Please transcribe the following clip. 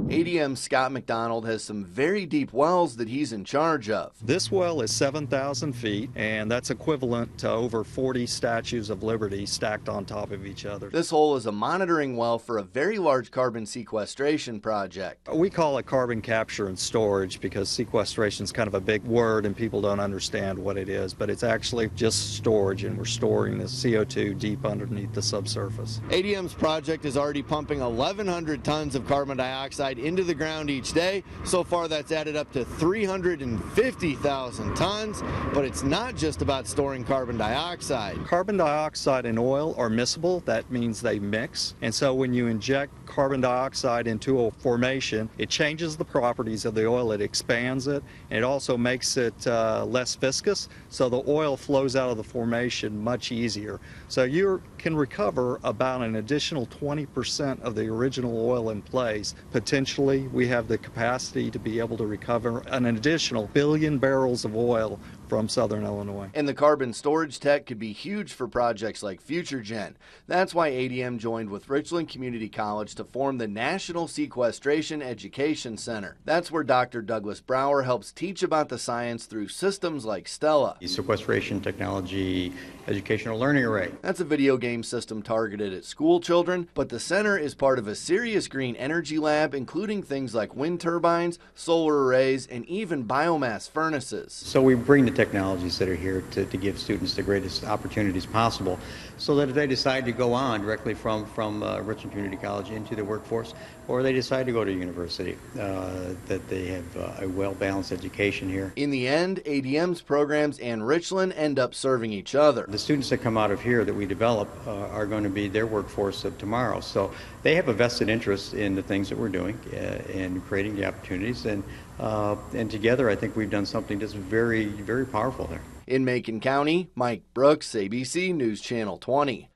ADM's Scott McDonald has some very deep wells that he's in charge of. This well is 7,000 feet, and that's equivalent to over 40 statues of Liberty stacked on top of each other. This hole is a monitoring well for a very large carbon sequestration project. We call it carbon capture and storage because sequestration is kind of a big word and people don't understand what it is, but it's actually just storage, and we're storing the CO2 deep underneath the subsurface. ADM's project is already pumping 1,100 tons of carbon dioxide into the ground each day. So far, that's added up to 350,000 tons, but it's not just about storing carbon dioxide. Carbon dioxide and oil are miscible. That means they mix, and so when you inject carbon dioxide into a formation, it changes the properties of the oil. It expands it, and it also makes it less viscous, so the oil flows out of the formation much easier. So you can recover about an additional 20% of the original oil in place. Potentially, we have the capacity to be able to recover an additional 1 billion barrels of oil from southern Illinois. And the carbon storage tech could be huge for projects like FutureGen. That's why ADM joined with Richland Community College to form the National Sequestration Education Center. That's where Dr. Douglas Brower helps teach about the science through systems like Stella. The Sequestration Technology Educational Learning Array. That's a video game system targeted at school children, but the center is part of a serious green energy lab, including things like wind turbines, solar arrays, and even biomass furnaces. So we bring the technologies that are here to give students the greatest opportunities possible, so that if they decide to go on directly from Richland Community College into the workforce, or they decide to go to university, that they have a well-balanced education here. In the end, ADM's programs and Richland end up serving each other. The students that come out of here that we develop are going to be their workforce of tomorrow. So they have a vested interest in the things that we're doing and creating the opportunities. And together, I think we've done something that's very, very powerful there. In Macon County, Mike Brooks, ABC News Channel 20.